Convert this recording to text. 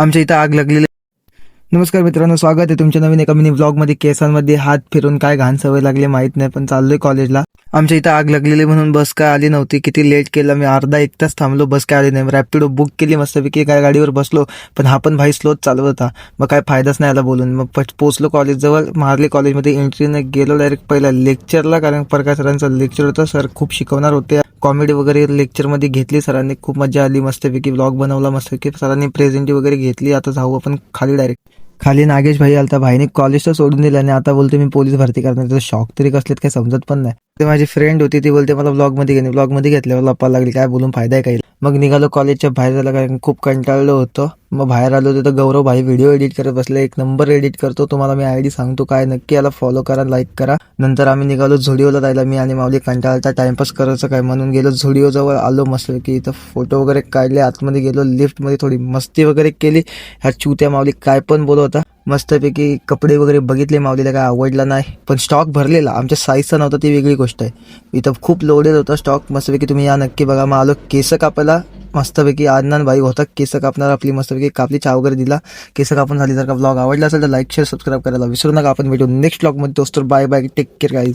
आमच्या इथं आग लागलेली. नमस्कार मित्रांनो, स्वागत आहे तुमच्या नवीन एका मिनी व्लॉगमध्ये. केसांमध्ये हात फिरून काय घाण सवय लागली माहित नाही, पण चाललोय कॉलेजला. आमच्या इथं आग लागलेली म्हणून बस काय आली नव्हती. किती लेट केलं मी, अर्धा एक तास थांबलो, बस काय आली नाही. रॅपिडो बुक केली मस्तपैकी, काय गाडीवर बसलो, पण हा पण भाई स्लोच चालवत होता. मग काय फायदाच नाही आला बोलून. मग पोचलो कॉलेजजवळ. मारली कॉलेजमध्ये एंट्रीने गेलो डायरेक्ट पहिला लेक्चरला, कारण प्रकाश सरांचं लेक्चर होतं. सर खूप शिकवणार होते. कॉमेडी वगैरे लेक्चरमध्ये घेतली सरांनी, खूप मजा आली. मस्तपैकी व्लॉग बनवला मस्तपैकी. सरांनी प्रेझेंटी वगैरे घेतली. आता जाऊ आपण खाली डायरेक्ट. खाली नागेश भाई आलता. भाईने कॉलेज तर सोडून दिलं आणि आता बोलते मी पोलीस भरती करणार. त्याचं शॉक तरी कसलेत काय समजत पण नाही. ते माझी फ्रेंड होती, ती बोलते मला व्लॉगमध्ये घेणे. व्लॉगमध्ये घेतल्यावर लप्पा लागली, काय बोलून फायदा आहे काही. मग निघालो कॉलेजच्या बाहेर झाला, कारण खूप कंटाळलो होतो. मग बाहेर आलो तिथं गौरव भाई व्हिडिओ एडिट करत बसले. एक नंबर एडिट करतो. तुम्हाला मी आयडी सांगतो काय, नक्की याला फॉलो करा, लाईक करा. नंतर आम्ही निघालो झुडिओला जायला. मी आणि माऊली कंटाळता टाइमपास करायचं काय म्हणून गेलो झुडिओ जवळ. आलो मस्त की इथं फोटो वगैरे काढले. आतमध्ये गेलो, लिफ्टमध्ये थोडी मस्ती वगैरे केली. ह्या चुत्या माऊली काय पण बोलत होता. मस्तपैकी कपडे वगैरे बघितले, माऊलीला काय आवडला नाही, पण स्टॉक भरलेला. आमच्या साईजचा नव्हता, ती वेगळी गोष्ट आहे. इथं खूप लोडेड होता स्टॉक. मस्तपैकी तुम्ही या नक्की बघा. मग आलो केस कापायला. मस्तपैकी आदनान भाई होता केस कापणार. आपली मस्तपैकी कापली, चहा वगैरे दिला, केस कापून झाली. जर का व्लॉग आवडला असेल तर लाईक शेअर सबस्क्राईब करायला विसरू नका. आपण भेटू नेक्स्ट व्लॉगमध्ये. दोस्त bye bye, take care guys.